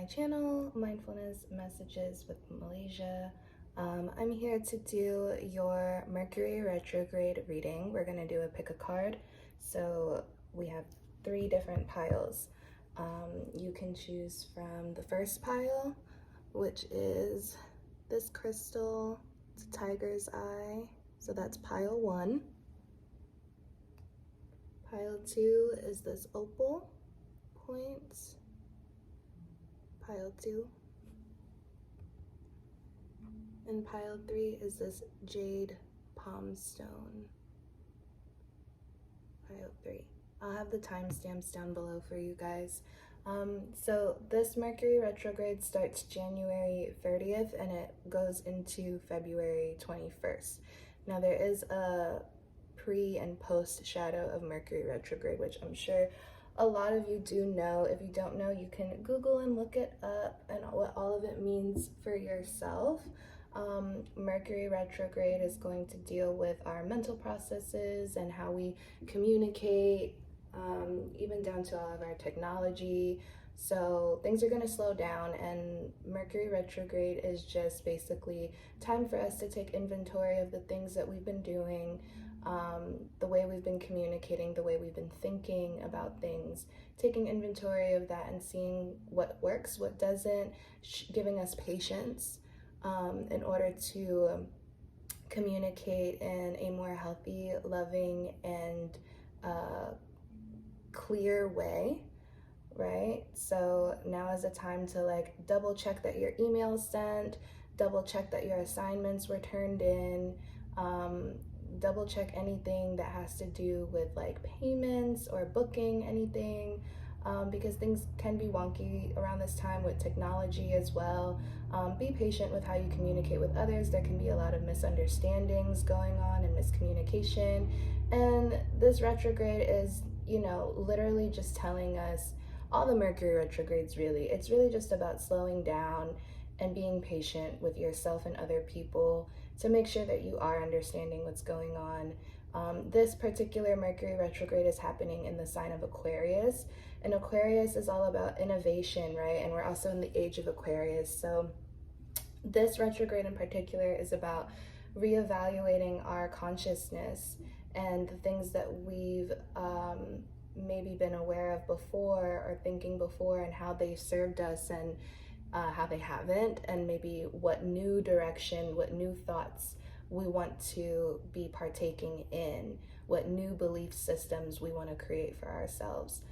channel, Mindfulness Messages with Malaysia. I'm here to do your Mercury retrograde reading. We're going to do a pick a card. So we have 3 different piles. You can choose from the first pile, which is this crystal. It's a tiger's eye. So that's pile 1. Pile 2 is this opal point. Pile 2. And pile 3 is this jade palm stone. Pile 3. I'll have the timestamps down below for you guys. So this Mercury retrograde starts January 30th and it goes into February 21st. Now there is a pre and post shadow of Mercury retrograde, which I'm sure a lot of you do know. If you don't know, you can Google and look it up and what all of it means for yourself. Mercury retrograde is going to deal with our mental processes and how we communicate, even down to all of our technology. So things are going to slow down, and Mercury retrograde is just basically time for us to take inventory of the things that we've been doing, the way we've been communicating, the way we've been thinking about things, taking inventory of that and seeing what works, what doesn't, giving us patience in order to communicate in a more healthy, loving, and clear way, right? So now is a time to like double check that your email's sent, double check that your assignments were turned in, double check anything that has to do with like payments or booking anything, because things can be wonky around this time with technology as well. Be patient with how you communicate with others. There can be a lot of misunderstandings going on and miscommunication. And this retrograde is, you know, literally just telling us, all the Mercury retrogrades really, it's really just about slowing down and being patient with yourself and other people to make sure that you are understanding what's going on. This particular Mercury retrograde is happening in the sign of Aquarius, and Aquarius is all about innovation, right? And we're also in the age of Aquarius. So this retrograde in particular is about reevaluating our consciousness and the things that we've maybe been aware of before or thinking before, and how they've served us and how they haven't, and maybe what new direction, what new thoughts we want to be partaking in, what new belief systems we want to create for ourselves.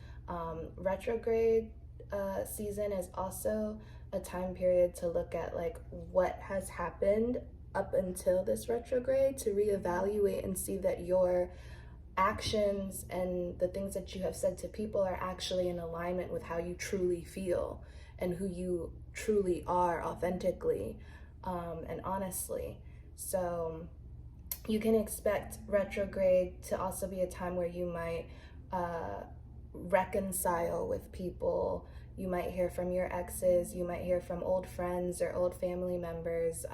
Retrograde season is also a time period to look at like what has happened up until this retrograde, to reevaluate and see that your actions and the things that you have said to people are actually in alignment with how you truly feel and who you truly are authentically and honestly. So you can expect retrograde to also be a time where you might reconcile with people. You might hear from your exes, you might hear from old friends or old family members.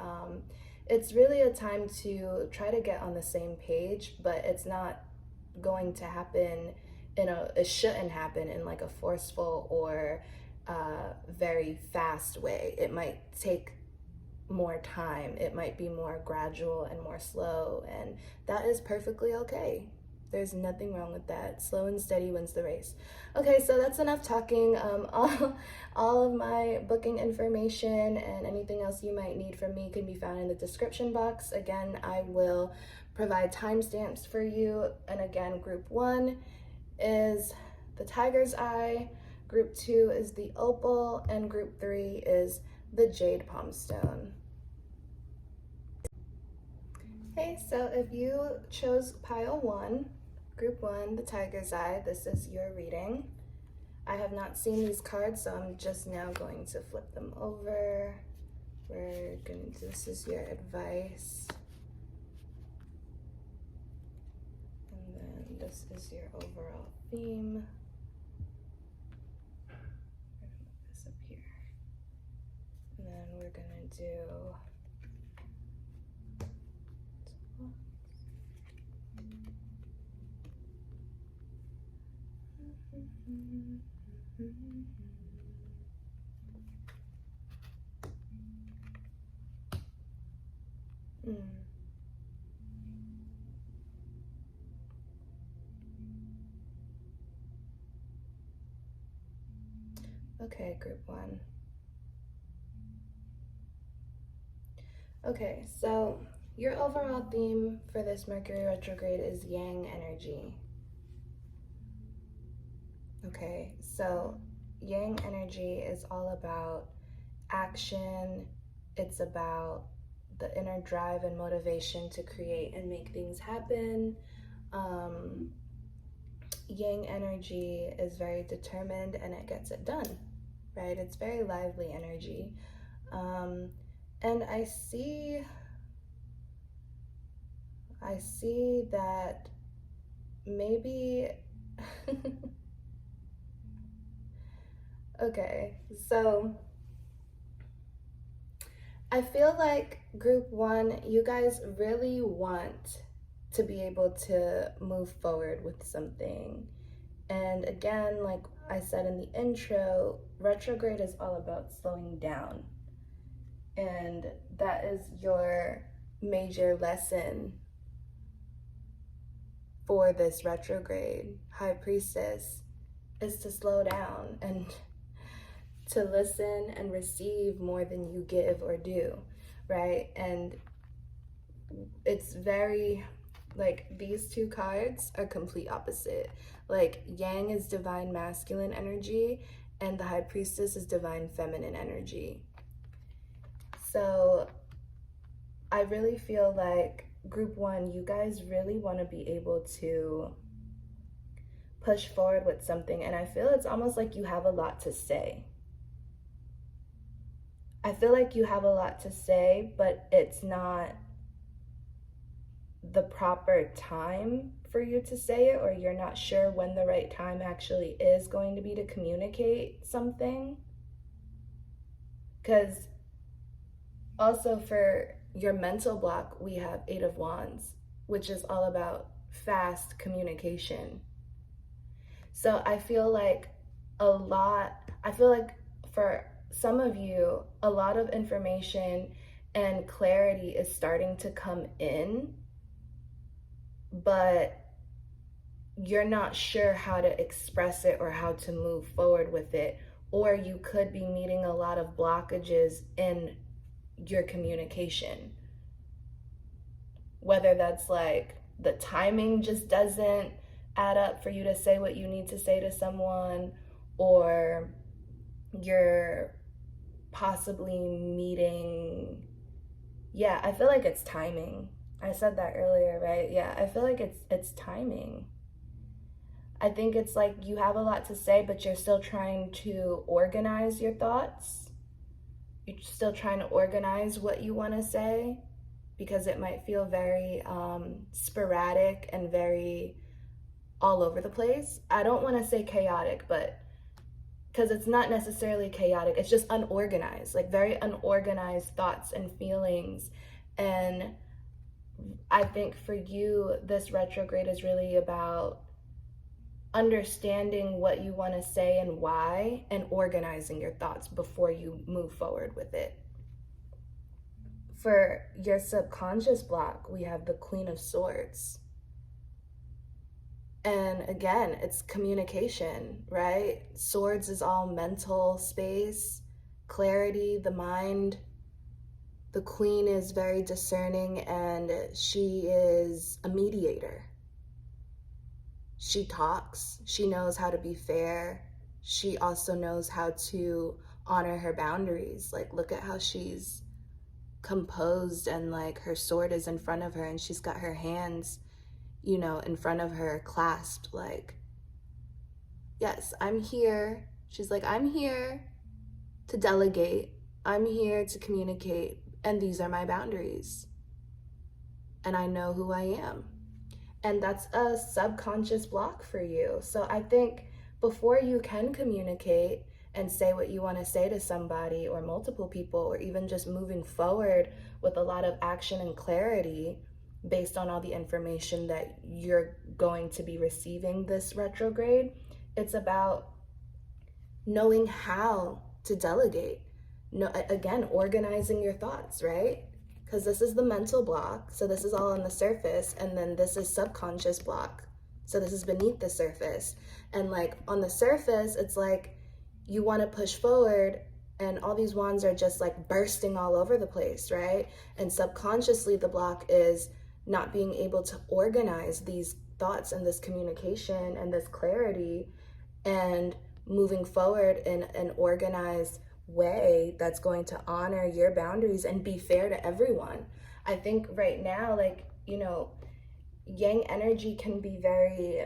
It's really a time to try to get on the same page, but it's not going to happen it shouldn't happen in like a forceful or very fast way. It might take more time. It might be more gradual and more slow, and that is perfectly okay. There's nothing wrong with that. Slow and steady wins the race. Okay, so that's enough talking. All of my booking information and anything else you might need from me can be found in the description box. Again, I will provide timestamps for you. And again, group 1 is the tiger's eye, group 2 is the opal, and group 3 is the jade palm stone. Okay, so if you chose pile 1, group 1, the tiger's eye, this is your reading. I have not seen these cards, so I'm just now going to flip them over. This is your advice. And then this is your overall theme. I'm gonna put this up here. And then we're gonna do Okay, group one. Okay, so your overall theme for this Mercury retrograde is yang energy. Okay, so yang energy is all about action. It's about the inner drive and motivation to create and make things happen. Yang energy is very determined and it gets it done, right? It's very lively energy. And I see that maybe okay, so I feel like group one, you guys really want to be able to move forward with something. And again, like I said in the intro, retrograde is all about slowing down. And that is your major lesson for this retrograde, High Priestess, is to slow down and to listen and receive more than you give or do, right? And it's very, like, these two cards are complete opposite. Like, yang is divine masculine energy and the High Priestess is divine feminine energy. So I really feel like group one, you guys really want to be able to push forward with something, and I feel it's almost like you have a lot to say. I feel like you have a lot to say, but it's not the proper time for you to say it, or you're not sure when the right time actually is going to be to communicate something. Because also for your mental block, we have Eight of Wands, which is all about fast communication. So I feel like for some of you, a lot of information and clarity is starting to come in, but you're not sure how to express it or how to move forward with it. Or you could be meeting a lot of blockages in your communication. Whether that's like the timing just doesn't add up for you to say what you need to say to someone, or you're possibly meeting, I feel like it's timing. I said that earlier, right? Yeah, I feel like it's timing. I think it's like you have a lot to say, but you're still trying to organize your thoughts. You're still trying to organize what you want to say, because it might feel very sporadic and very all over the place. I don't want to say chaotic, but because it's not necessarily chaotic, it's just unorganized, like very unorganized thoughts and feelings. And I think for you, this retrograde is really about understanding what you want to say and why, and organizing your thoughts before you move forward with it. For your subconscious block, we have the Queen of Swords. And again, it's communication, right? Swords is all mental space, clarity, the mind. The Queen is very discerning and she is a mediator. She talks, she knows how to be fair. She also knows how to honor her boundaries. Like, look at how she's composed, and like her sword is in front of her and she's got her hands, in front of her clasped, like, yes, I'm here. She's like, I'm here to delegate. I'm here to communicate. And these are my boundaries. And I know who I am. And that's a subconscious block for you. So I think before you can communicate and say what you want to say to somebody or multiple people, or even just moving forward with a lot of action and clarity based on all the information that you're going to be receiving this retrograde, it's about knowing how to delegate. No, again, organizing your thoughts, right? because this is the mental block, so this is all on the surface, and then this is subconscious block, so this is beneath the surface. And like on the surface, it's like you want to push forward and all these wands are just like bursting all over the place, right? And subconsciously the block is not being able to organize these thoughts and this communication and this clarity and moving forward in an organized way that's going to honor your boundaries and be fair to everyone. I think right now, like, you know, yang energy can be very,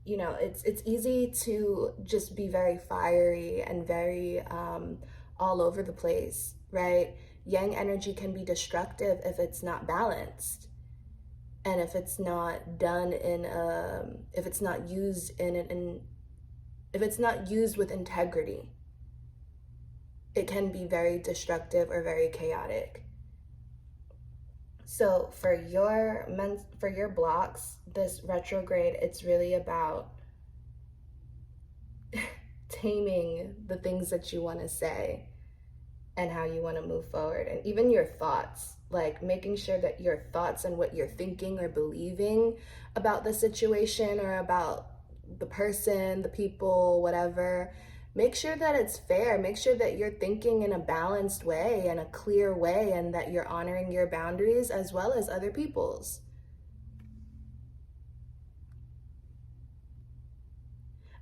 you know, it's easy to just be very fiery and very all over the place, right? Yang energy can be destructive if it's not balanced, and if it's not done in if it's not used if it's not used with integrity, it can be very destructive or very chaotic. So for your blocks, this retrograde, it's really about taming the things that you want to say and how you want to move forward, and even your thoughts, like making sure that your thoughts and what you're thinking or believing about the situation or about the person, the people, whatever, make sure that it's fair. Make sure that you're thinking in a balanced way and a clear way, and that you're honoring your boundaries as well as other people's.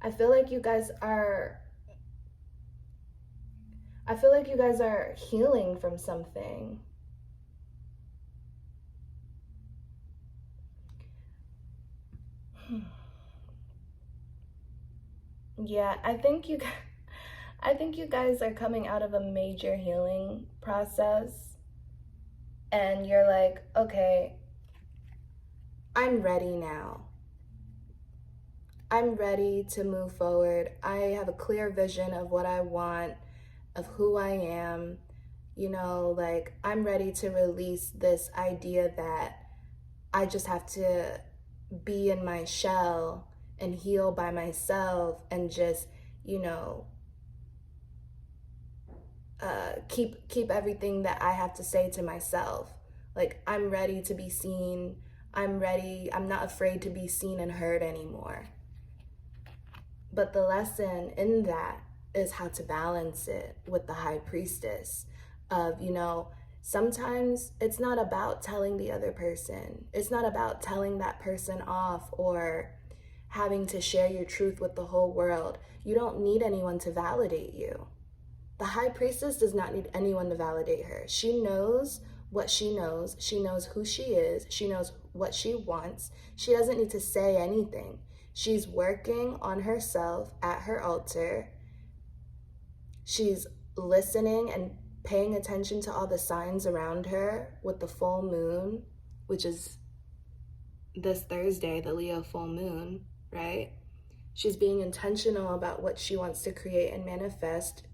I feel like you guys are healing from something. Yeah, I think you guys are coming out of a major healing process, and you're like, okay, I'm ready now. I'm ready to move forward. I have a clear vision of what I want, of who I am. You know, like, I'm ready to release this idea that I just have to be in my shell and heal by myself and just, you know, keep everything that I have to say to myself. Like, I'm ready to be seen. I'm ready. I'm not afraid to be seen and heard anymore. But the lesson in that is how to balance it with the high priestess of, you know, sometimes it's not about telling the other person. It's not about telling that person off or having to share your truth with the whole world. You don't need anyone to validate you. The high priestess does not need anyone to validate her. She knows what she knows. She knows who she is. She knows what she wants. She doesn't need to say anything. She's working on herself at her altar. She's listening and paying attention to all the signs around her with the full moon, which is this Thursday, the Leo full moon, right? She's being intentional about what she wants to create and manifest,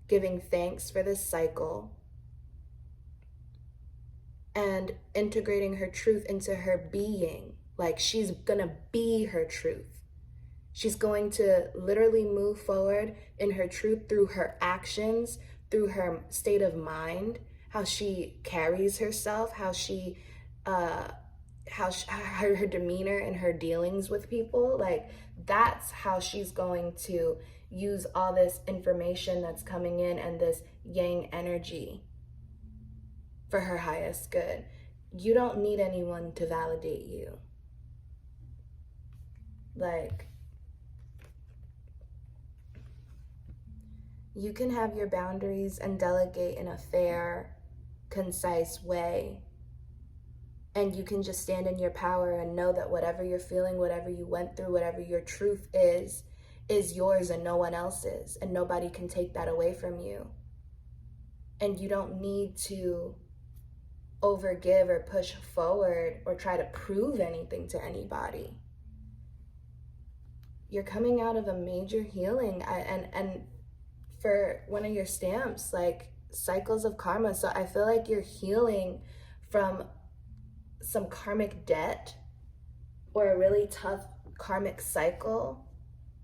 giving thanks for this cycle, and integrating her truth into her being. Like, she's gonna be her truth. She's going to literally move forward in her truth through her actions, through her state of mind, how she carries herself, how her demeanor and her dealings with people. Like, that's how she's going to use all this information that's coming in and this yang energy for her highest good. You don't need anyone to validate you. Like, you can have your boundaries and delegate in a fair, concise way. And you can just stand in your power and know that whatever you're feeling, whatever you went through, whatever your truth is yours and no one else's. And nobody can take that away from you. And you don't need to overgive or push forward or try to prove anything to anybody. You're coming out of a major healing. And for one of your stamps, like cycles of karma. So I feel like you're healing from some karmic debt or a really tough karmic cycle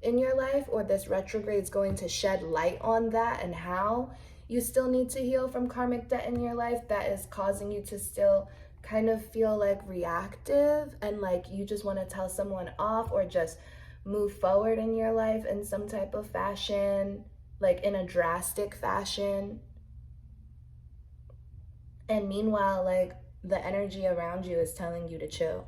in your life, or this retrograde is going to shed light on that and how You still need to heal from karmic debt in your life that is causing you to still kind of feel like reactive and like you just want to tell someone off or just move forward in your life in some type of fashion, like in a drastic fashion. And meanwhile, like the energy around you is telling you to chill.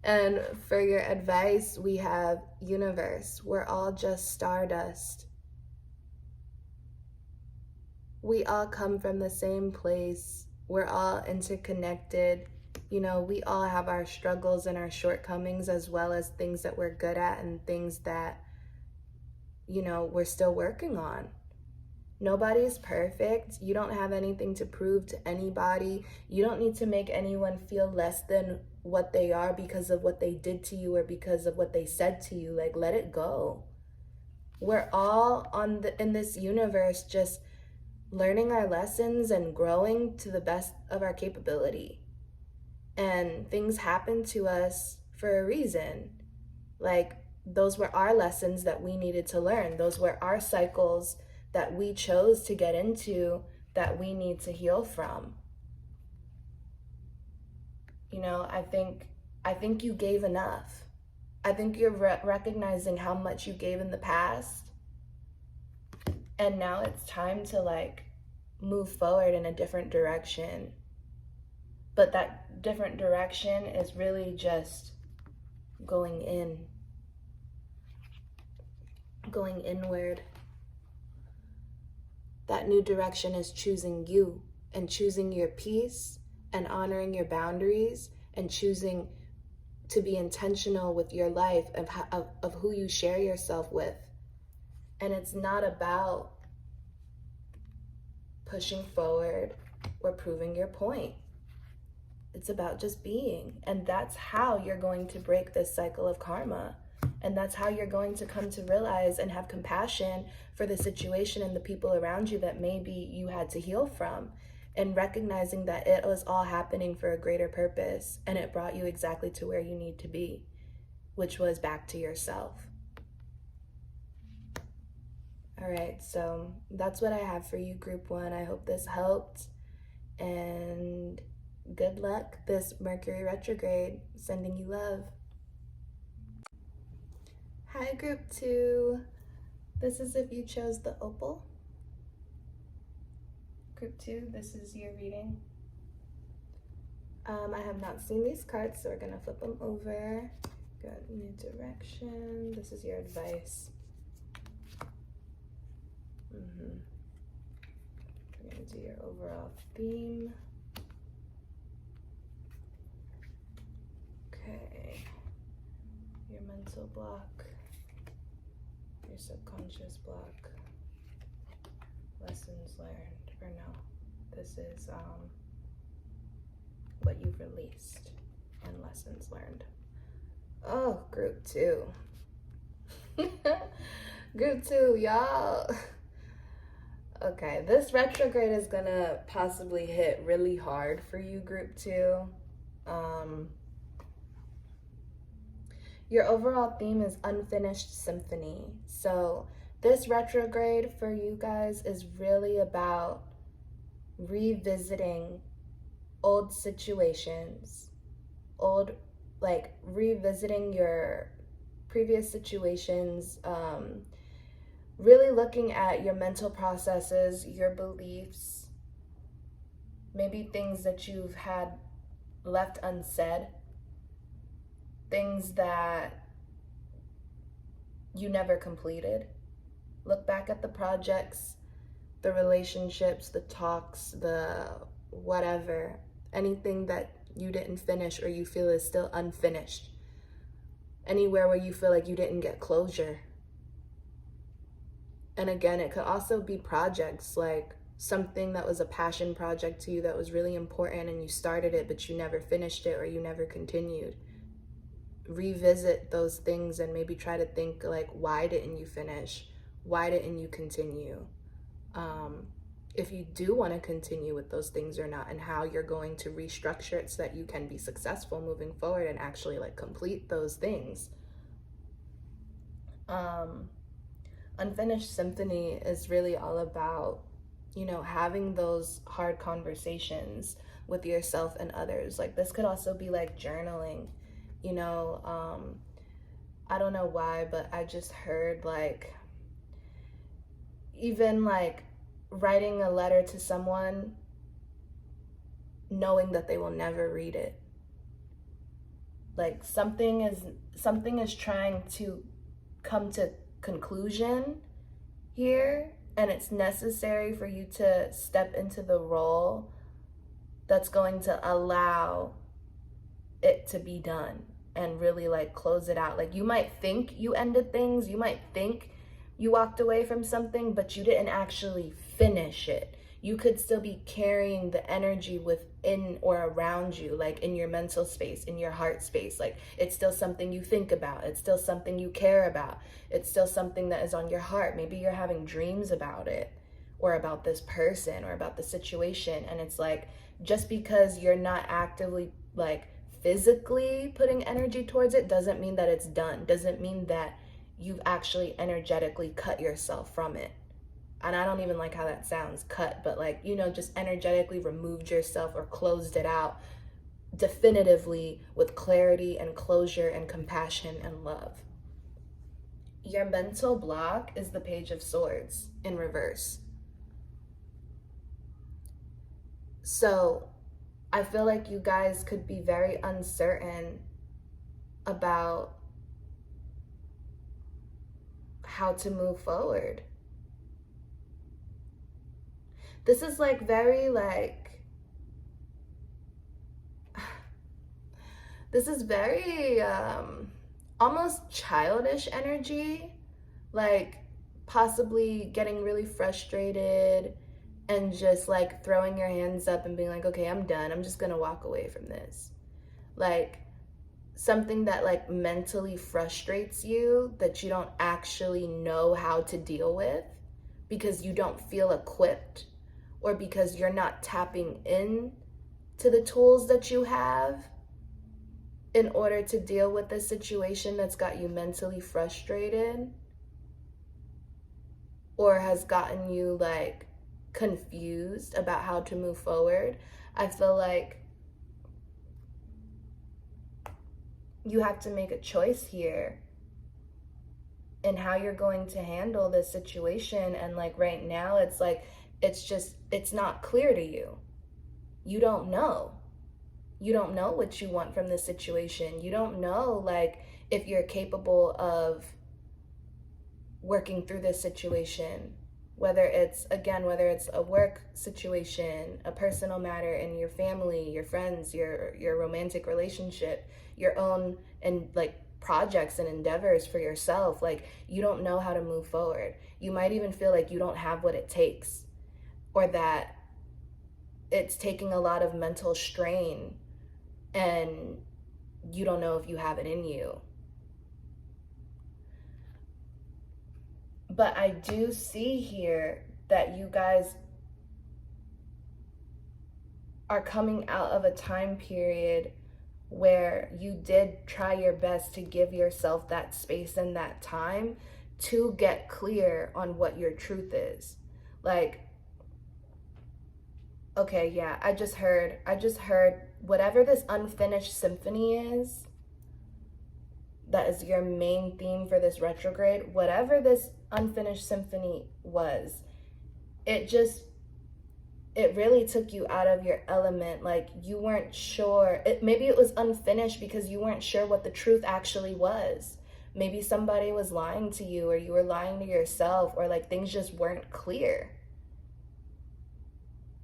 And for your advice, we have universe. We're all just stardust. We all come from the same place. We're all interconnected. You know, we all have our struggles and our shortcomings, as well as things that we're good at and things that, you know, we're still working on. Nobody's perfect. You don't have anything to prove to anybody. You don't need to make anyone feel less than what they are because of what they did to you or because of what they said to you. Like, let it go. We're all in this universe just learning our lessons and growing to the best of our capability. And things happen to us for a reason. Like, those were our lessons that we needed to learn. Those were our cycles that we chose to get into that we need to heal from. You know, I think you gave enough. I think you're recognizing how much you gave in the past. And now it's time to like move forward in a different direction. But that different direction is really just going inward. That new direction is choosing you and choosing your peace and honoring your boundaries and choosing to be intentional with your life of who you share yourself with. And it's not about pushing forward or proving your point. It's about just being. And that's how you're going to break this cycle of karma. And that's how you're going to come to realize and have compassion for the situation and the people around you that maybe you had to heal from, and recognizing that it was all happening for a greater purpose and it brought you exactly to where you need to be, which was back to yourself. All right, so that's what I have for you, Group 1. I hope this helped, and good luck this Mercury retrograde. Sending you love. Hi, Group 2. This is if you chose the Opal. Group 2, this is your reading. I have not seen these cards, so we're going to flip them over. Got new direction. This is your advice. We're going to do your overall theme. Okay. Your mental block. Your subconscious block. Lessons learned. Or no, this is what you've released and lessons learned. Oh, Group 2. Group 2, y'all. Okay, this retrograde is gonna possibly hit really hard for you, Group 2. Your overall theme is unfinished symphony. So this retrograde for you guys is really about revisiting old situations, revisiting your previous situations, really looking at your mental processes, your beliefs, maybe things that you've had left unsaid, things that you never completed. Look back at the projects, the relationships, the talks, the whatever, anything that you didn't finish or you feel is still unfinished. Anywhere where you feel like you didn't get closure. And again, it could also be projects, like something that was a passion project to you that was really important and you started it but you never finished it or you never continued. Revisit those things and maybe try to think like, why didn't you finish? Why didn't you continue? If you do want to continue with those things or not, and how you're going to restructure it so that you can be successful moving forward and actually like complete those things. Unfinished Symphony is really all about, you know, having those hard conversations with yourself and others. Like, this could also be like journaling, you know. I don't know why, but I just heard like, even like writing a letter to someone knowing that they will never read it. Like, something is trying to come to conclusion here, and it's necessary for you to step into the role that's going to allow it to be done and really like close it out. Like, you might think you ended things, you might think you walked away from something, but you didn't actually finish it. You could still be carrying the energy within or around you, like in your mental space, in your heart space. Like, it's still something you think about. It's still something you care about. It's still something that is on your heart. Maybe you're having dreams about it, or about this person, or about the situation. And it's like, just because you're not actively like physically putting energy towards it doesn't mean that it's done. Doesn't mean that you've actually energetically cut yourself from it. And I don't even like how that sounds, cut, but like, you know, just energetically removed yourself or closed it out definitively with clarity and closure and compassion and love. Your mental block is the Page of Swords in reverse. So I feel like you guys could be very uncertain about how to move forward. This is like very like, this is very almost childish energy, like possibly getting really frustrated and just like throwing your hands up and being like, okay, I'm done. I'm just gonna walk away from this. Like, something that like mentally frustrates you that you don't actually know how to deal with because you don't feel equipped, or because you're not tapping in to the tools that you have in order to deal with the situation that's got you mentally frustrated, or has gotten you like confused about how to move forward. I feel like you have to make a choice here in how you're going to handle this situation. And like right now, it's like, it's not clear to you. You don't know. You don't know what you want from this situation. You don't know like if you're capable of working through this situation, whether it's a work situation, a personal matter in your family, your friends, your romantic relationship, your own and like projects and endeavors for yourself. Like, you don't know how to move forward. You might even feel like you don't have what it takes, or that it's taking a lot of mental strain and you don't know if you have it in you. But I do see here that you guys are coming out of a time period where you did try your best to give yourself that space and that time to get clear on what your truth is. Like, okay, yeah, I just heard whatever this unfinished symphony is, that is your main theme for this retrograde, whatever this unfinished symphony was, it really took you out of your element. Like, you weren't sure. Maybe it was unfinished because you weren't sure what the truth actually was. Maybe somebody was lying to you, or you were lying to yourself, or like things just weren't clear.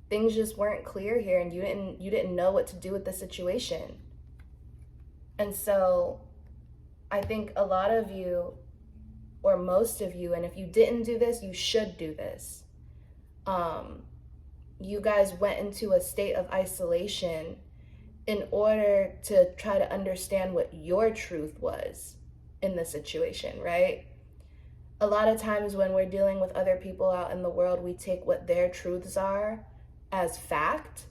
Things just weren't clear here, and you didn't know what to do with the situation. And so I think a lot of you, or most of you, and if you didn't do this, you should do this. You guys went into a state of isolation in order to try to understand what your truth was in the situation, right? A lot of times when we're dealing with other people out in the world, we take what their truths are as fact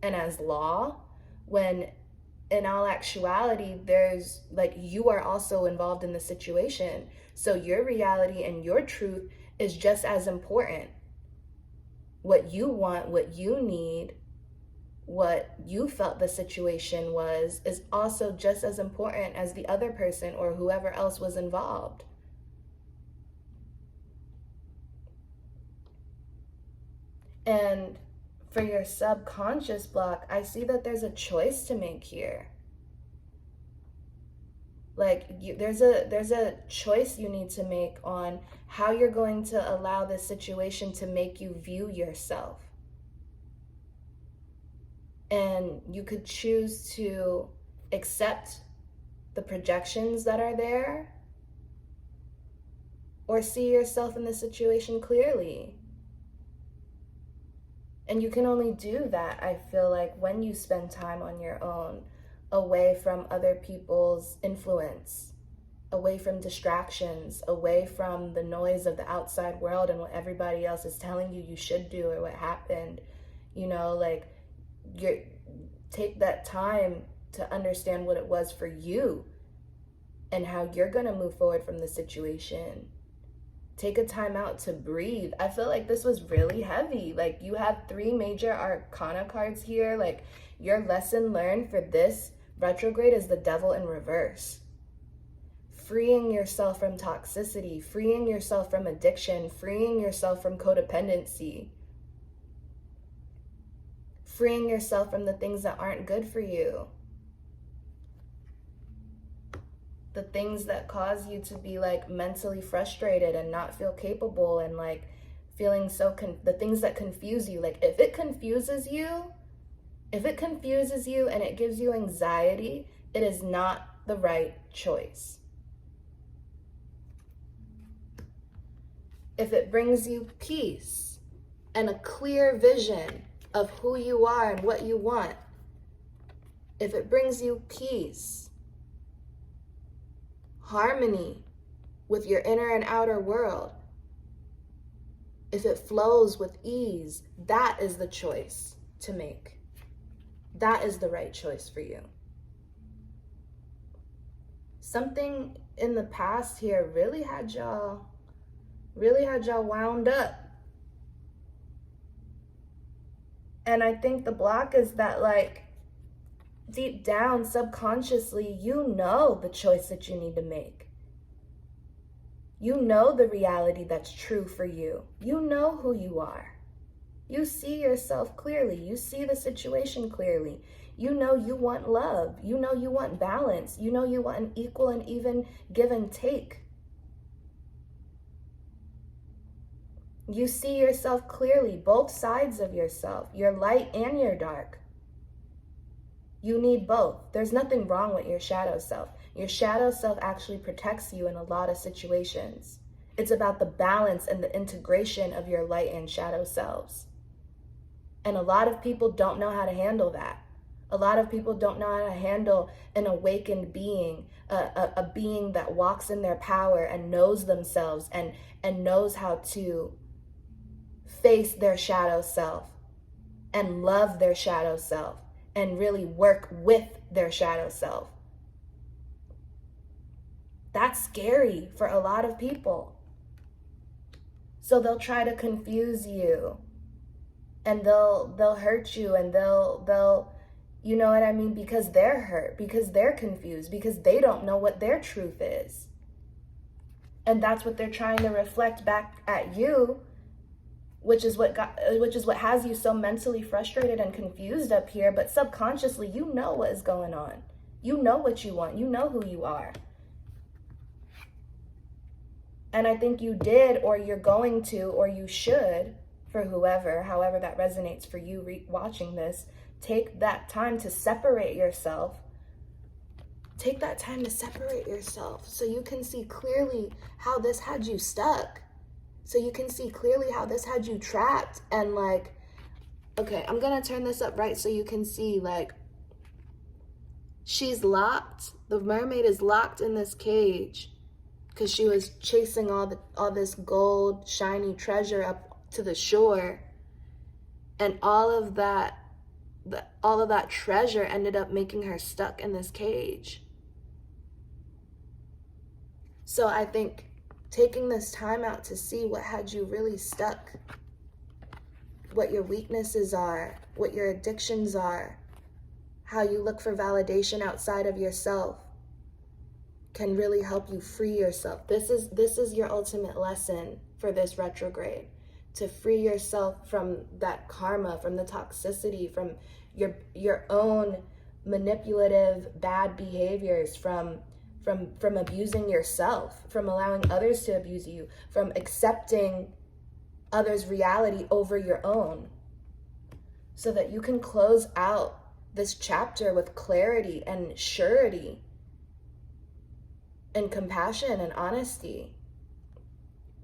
and as law, when in all actuality, there's like, you are also involved in the situation. So your reality and your truth is just as important. What you want, what you need, what you felt the situation was, is also just as important as the other person or whoever else was involved. And for your subconscious block, I see that there's a choice to make here. Like, there's a choice you need to make on how you're going to allow this situation to make you view yourself. And you could choose to accept the projections that are there, or see yourself in the situation clearly. And you can only do that, I feel like, when you spend time on your own, away from other people's influence, away from distractions, away from the noise of the outside world and what everybody else is telling you should do or what happened. You know, like, take that time to understand what it was for you and how you're gonna move forward from the situation. Take a time out to breathe. I feel like this was really heavy. Like, you have 3 major arcana cards here. Like, your lesson learned for this retrograde is the devil in reverse. Freeing yourself from toxicity, freeing yourself from addiction, freeing yourself from codependency, freeing yourself from the things that aren't good for you. The things that cause you to be like mentally frustrated and not feel capable, and like feeling so the things that confuse you. Like, if it confuses you and it gives you anxiety, it is not the right choice. If it brings you peace and a clear vision of who you are and what you want, if it brings you peace, harmony with your inner and outer world, if it flows with ease, that is the choice to make. That is the right choice for you. Something in the past here really had y'all wound up. And I think the block is that, like, deep down, subconsciously, you know the choice that you need to make. You know the reality that's true for you. You know who you are. You see yourself clearly. You see the situation clearly. You know you want love. You know you want balance. You know you want an equal and even give and take. You see yourself clearly, both sides of yourself, your light and your dark. You need both. There's nothing wrong with your shadow self. Your shadow self actually protects you in a lot of situations. It's about the balance and the integration of your light and shadow selves. And a lot of people don't know how to handle that. A lot of people don't know how to handle an awakened being, a being that walks in their power and knows themselves and knows how to face their shadow self and love their shadow self and really work with their shadow self. That's scary for a lot of people. So they'll try to confuse you, and they'll hurt you, and they'll you know what I mean, because they're hurt, because they're confused, because they don't know what their truth is. And that's what they're trying to reflect back at you, which is what has you so mentally frustrated and confused up here. But subconsciously, you know what is going on. You know what you want. You know who you are. And I think you did, or you're going to, or you should, for however that resonates for you watching this, take that time to separate yourself. Take that time to separate yourself so you can see clearly how this had you stuck. So you can see clearly how this had you trapped. And like, okay, I'm going to turn this up right so you can see, like, she's locked. The mermaid is locked in this cage because she was chasing all this gold, shiny treasure up to the shore. And all of that all of that treasure ended up making her stuck in this cage. So I think taking this time out to see what had you really stuck, what your weaknesses are, what your addictions are, how you look for validation outside of yourself, can really help you free yourself. This is your ultimate lesson for this retrograde, to free yourself from that karma, from the toxicity, from your own manipulative bad behaviors, from abusing yourself, from allowing others to abuse you, from accepting others' reality over your own, so that you can close out this chapter with clarity and surety and compassion and honesty.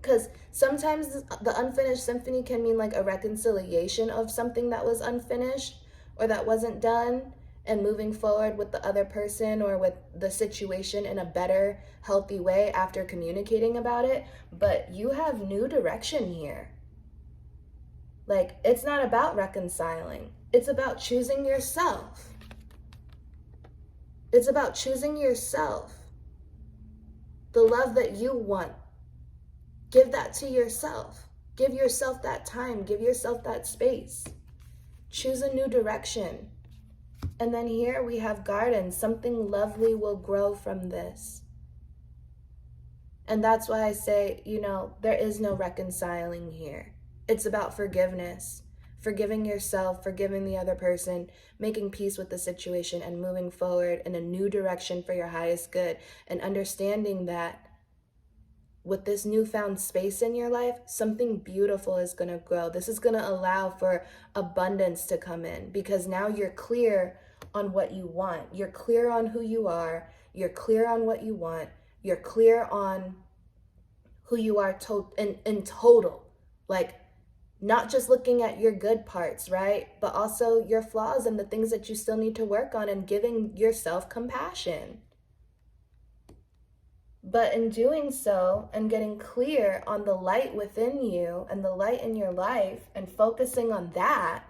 Because sometimes the unfinished symphony can mean like a reconciliation of something that was unfinished or that wasn't done, and moving forward with the other person or with the situation in a better, healthy way after communicating about it. But you have new direction here. Like, it's not about reconciling. It's about choosing yourself. It's about choosing yourself. The love that you want, give that to yourself. Give yourself that time. Give yourself that space. Choose a new direction. And then here we have garden. Something lovely will grow from this. And that's why I say, there is no reconciling here. It's about forgiveness. Forgiving yourself, forgiving the other person, making peace with the situation, and moving forward in a new direction for your highest good. And understanding that with this newfound space in your life, something beautiful is going to grow. This is going to allow for abundance to come in, because now you're clear on what you want. You're clear on who you are. You're clear on what you want. You're clear on who you are in total. Like, not just looking at your good parts, right? But also your flaws and the things that you still need to work on, and giving yourself compassion. But in doing so and getting clear on the light within you and the light in your life, and focusing on that,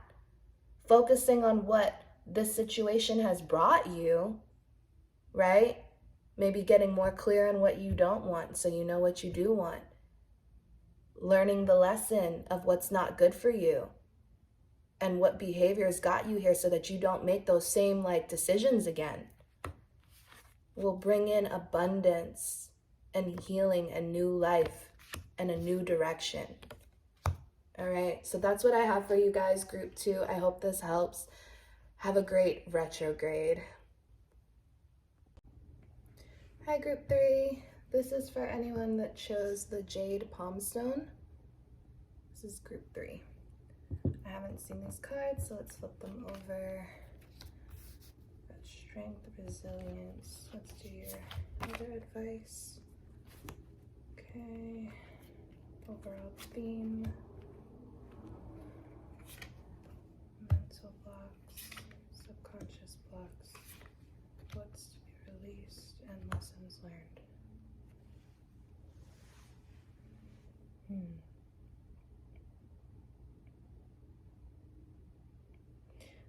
focusing on what this situation has brought you, right? Maybe getting more clear on what you don't want so you know what you do want. Learning the lesson of what's not good for you and what behaviors got you here so that you don't make those same decisions again, will bring in abundance and healing and new life and a new direction. All right, so that's what I have for you guys, group 2. I hope this helps. Have a great retrograde. Hi, group 3. This is for anyone that chose the Jade Palm Stone. This is group 3. I haven't seen these cards, so let's flip them over. Got strength, resilience. Let's do your other advice. Okay. Overall theme. Mental blocks, subconscious blocks, what's to be released, and lessons learned.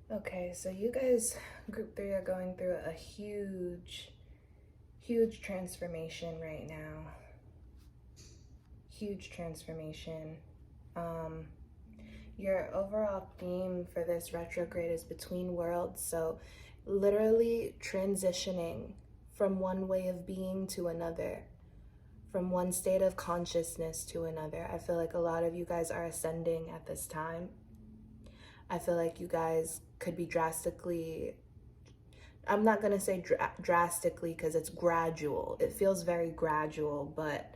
Okay, so you guys, group 3, are going through a huge transformation right now. Huge transformation. Your overall theme for this retrograde is between worlds. So literally transitioning from one way of being to another, from one state of consciousness to another. I feel like a lot of you guys are ascending at this time. I feel like you guys could be drastically, I'm not going to say drastically because it's gradual. It feels very gradual, but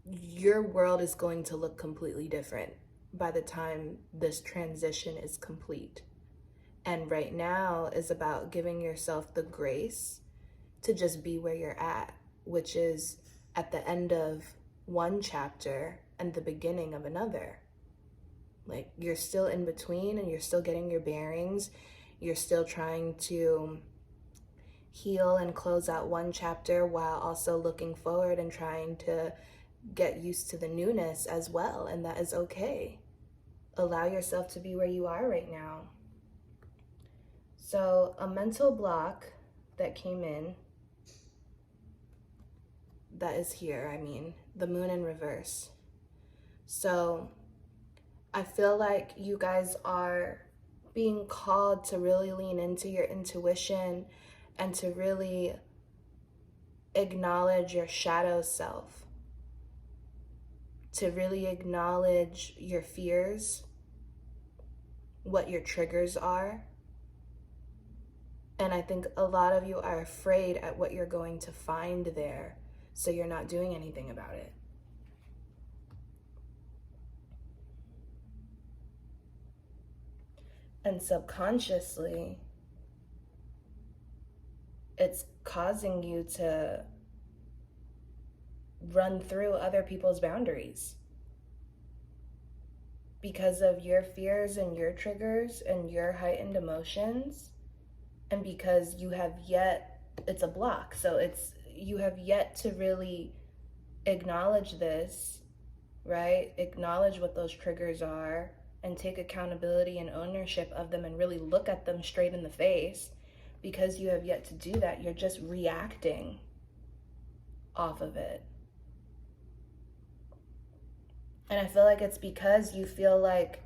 your world is going to look completely different by the time this transition is complete. And right now is about giving yourself the grace to just be where you're at, which is at the end of one chapter and the beginning of another. Like, you're still in between and you're still getting your bearings. You're still trying to heal and close out one chapter while also looking forward and trying to get used to the newness as well. And that is okay. allow yourself to be where you are right now. So a mental block that came in, that is here, I mean, the moon in reverse. So I feel like you guys are being called to really lean into your intuition and to really acknowledge your shadow self, to really acknowledge your fears, what your triggers are. And I think a lot of you are afraid at what you're going to find there, so you're not doing anything about it. And subconsciously, it's causing you to run through other people's boundaries because of your fears and your triggers and your heightened emotions, and because you have yet, it's a block, so you have yet to really acknowledge this, right? Acknowledge what those triggers are and take accountability and ownership of them and really look at them straight in the face. Because you have yet to do that, you're just reacting off of it. And I feel like it's because you feel like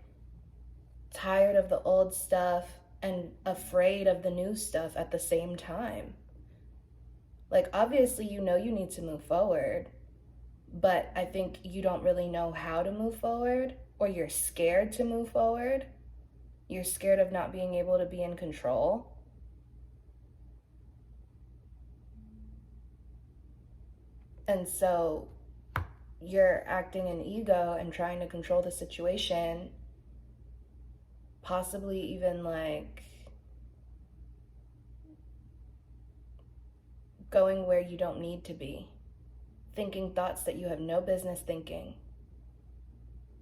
tired of the old stuff and afraid of the new stuff at the same time. Like, obviously, you know you need to move forward, but I think you don't really know how to move forward, or you're scared to move forward. You're scared of not being able to be in control. And so you're acting in ego and trying to control the situation, possibly even like going where you don't need to be, thinking thoughts that you have no business thinking,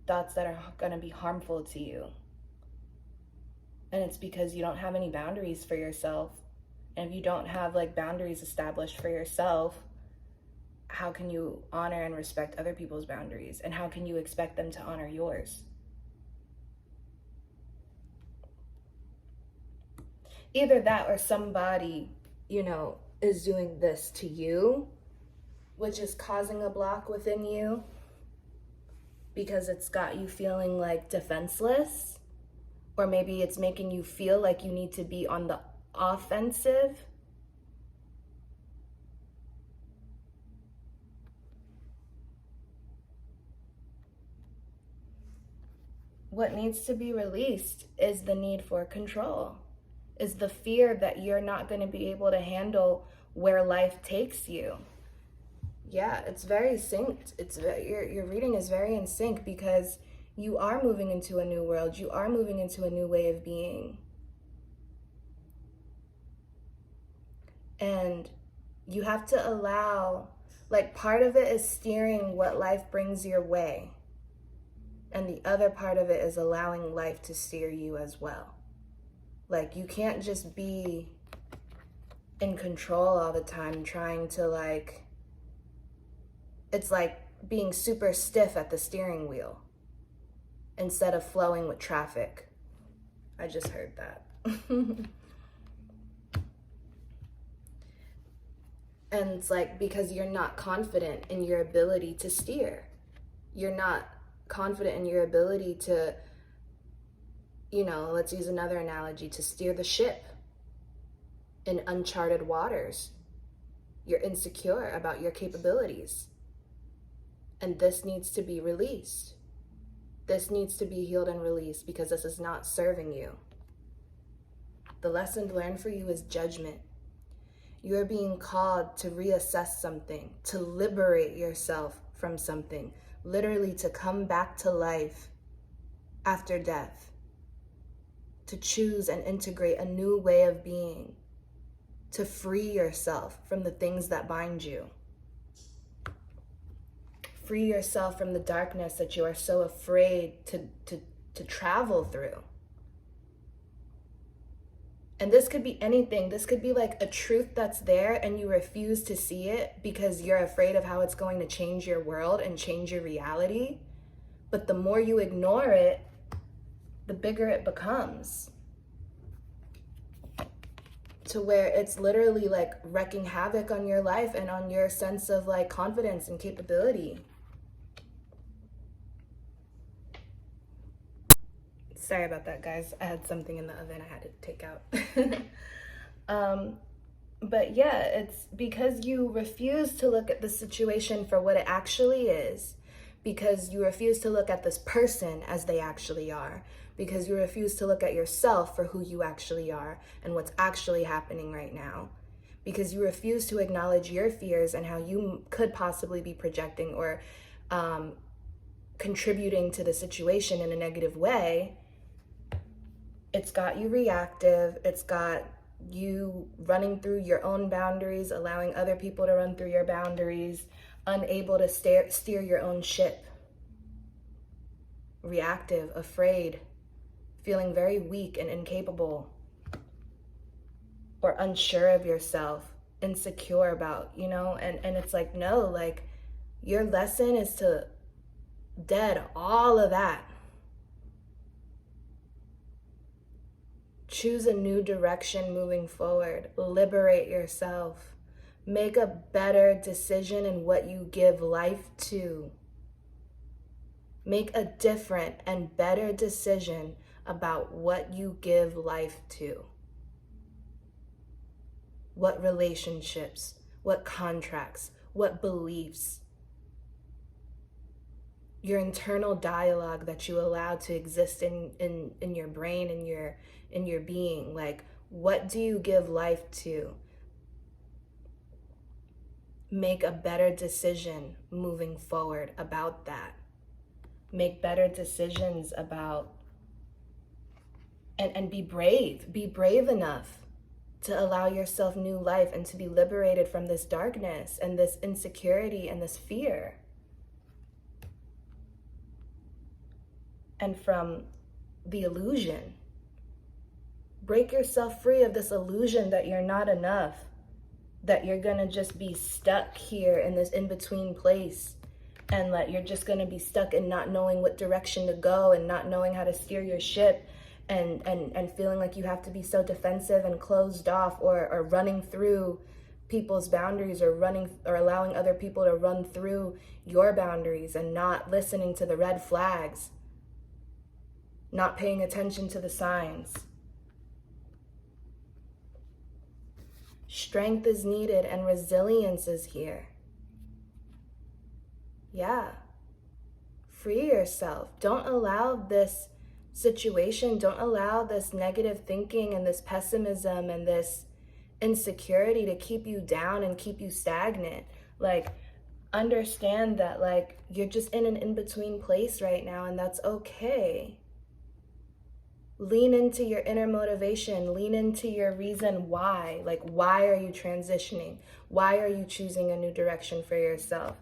thoughts that are going to be harmful to you. And it's because you don't have any boundaries for yourself. And if you don't have like boundaries established for yourself, how can you honor and respect other people's boundaries? And how can you expect them to honor yours? Either that, or somebody, is doing this to you, which is causing a block within you because it's got you feeling like defenseless, or maybe it's making you feel like you need to be on the offensive. What needs to be released is the need for control, is the fear that you're not going to be able to handle where life takes you. Yeah, it's very synced. Your reading is very in sync because you are moving into a new world. You are moving into a new way of being. And you have to allow, like, part of it is steering what life brings your way. And the other part of it is allowing life to steer you as well. Like, you can't just be in control all the time trying to, like, it's like being super stiff at the steering wheel instead of flowing with traffic. I just heard that. And it's like because you're not confident in your ability to steer. You're not confident in your ability to, let's use another analogy, to steer the ship in uncharted waters. You're insecure about your capabilities. And this needs to be released. This needs to be healed and released because this is not serving you. The lesson learned for you is judgment. You are being called to reassess something, to liberate yourself from something, literally to come back to life after death, to choose and integrate a new way of being, to free yourself from the things that bind you. Free yourself from the darkness that you are so afraid to travel through. And this could be anything. This could be like a truth that's there and you refuse to see it because you're afraid of how it's going to change your world and change your reality. But the more you ignore it, the bigger it becomes. To where it's literally like wreaking havoc on your life and on your sense of like confidence and capability. Sorry about that, guys. I had something in the oven I had to take out. But yeah, it's because you refuse to look at the situation for what it actually is, because you refuse to look at this person as they actually are, because you refuse to look at yourself for who you actually are and what's actually happening right now, because you refuse to acknowledge your fears and how you could possibly be projecting or contributing to the situation in a negative way. It's got you reactive. It's got you running through your own boundaries, allowing other people to run through your boundaries, unable to steer your own ship. Reactive, afraid, feeling very weak and incapable, or unsure of yourself, insecure about, and it's like, no, like your lesson is to dead all of that. Choose a new direction moving forward. Liberate yourself. Make a better decision in what you give life to. Make a different and better decision about what you give life to. What relationships, what contracts, what beliefs. Your internal dialogue that you allow to exist in your brain, in your being. Like, what do you give life to? Make a better decision moving forward about that. Make better decisions about, and be brave. Be brave enough to allow yourself new life and to be liberated from this darkness and this insecurity and this fear. And from the illusion. Break yourself free of this illusion that you're not enough, that you're gonna just be stuck here in this in-between place, and that you're just gonna be stuck in not knowing what direction to go and not knowing how to steer your ship, and feeling like you have to be so defensive and closed off, or running through people's boundaries, or allowing other people to run through your boundaries, and not listening to the red flags, not paying attention to the signs. Strength is needed and resilience is here. Yeah. Free yourself. Don't allow this situation, don't allow this negative thinking and this pessimism and this insecurity to keep you down and keep you stagnant. Like, understand that, like, you're just in an in-between place right now, and that's okay. Lean into your inner motivation. Lean into your reason why. Like, why are you transitioning? Why are you choosing a new direction for yourself?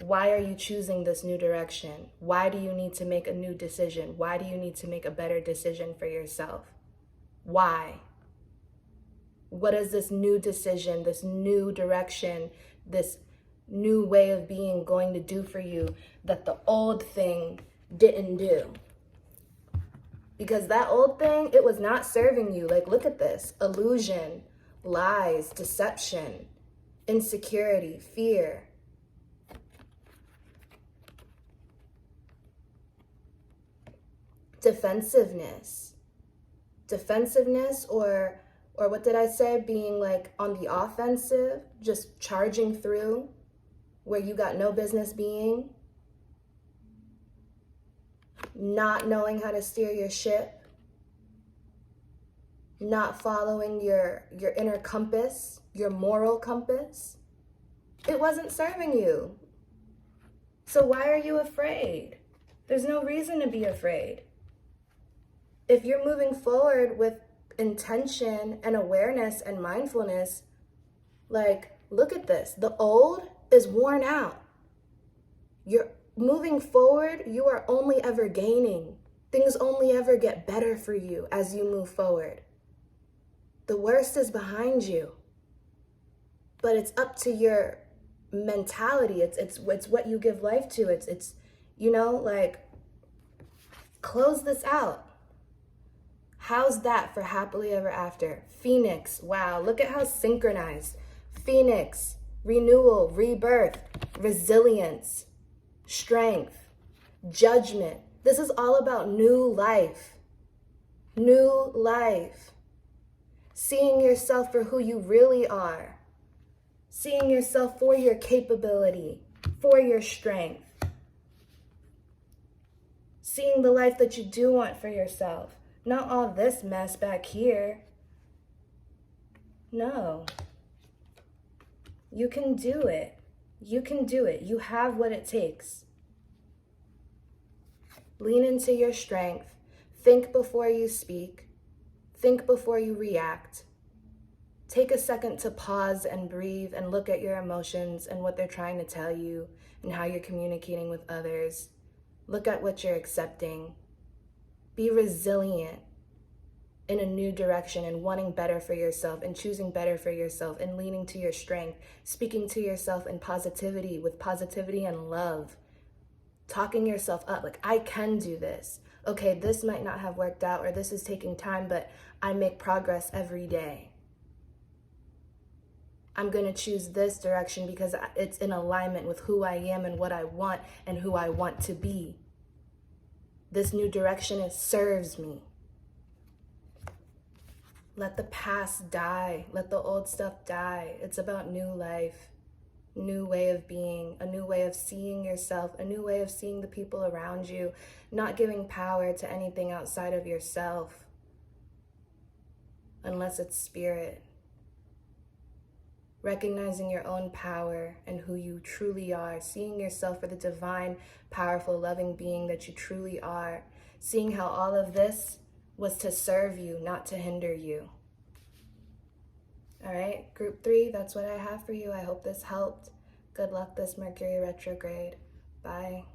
Why are you choosing this new direction? Why do you need to make a new decision? Why do you need to make a better decision for yourself? Why? What is this new decision, this new direction, this new way of being going to do for you that the old thing didn't do? Because that old thing, it was not serving you. Like, look at this. Illusion, lies, deception, insecurity, fear. Defensiveness, or what did I say? Being like on the offensive, just charging through where you got no business being. Not knowing how to steer your ship, not following your inner compass, your moral compass. It wasn't serving you. So why are you afraid? There's no reason to be afraid. If you're moving forward with intention and awareness and mindfulness, like, look at this. The old is worn out. You're moving forward, you are only ever gaining. Things only ever get better for you as you move forward. The worst is behind you. But it's up to your mentality. It's what you give life to. It's like, close this out. How's that for happily ever after? Phoenix, wow, look at how synchronized. Phoenix, renewal, rebirth, resilience, strength, judgment. This is all about new life. New life. Seeing yourself for who you really are. Seeing yourself for your capability, for your strength. Seeing the life that you do want for yourself. Not all this mess back here. No. You can do it. You can do it. You have what it takes. Lean into your strength. Think before you speak. Think before you react. Take a second to pause and breathe and look at your emotions and what they're trying to tell you and how you're communicating with others. Look at what you're accepting. Be resilient in a new direction and wanting better for yourself and choosing better for yourself and leaning to your strength, speaking to yourself in positivity, with positivity and love, talking yourself up. Like, I can do this. Okay, this might not have worked out or this is taking time, but I make progress every day. I'm going to choose this direction because it's in alignment with who I am and what I want and who I want to be. This new direction, it serves me. Let the past die. Let the old stuff die. It's about new life, new way of being, a new way of seeing yourself, a new way of seeing the people around you, not giving power to anything outside of yourself, unless it's spirit. Recognizing your own power and who you truly are, seeing yourself for the divine, powerful, loving being that you truly are, seeing how all of this was to serve you, not to hinder you. All right, group 3, that's what I have for you. I hope this helped. Good luck this Mercury retrograde. Bye.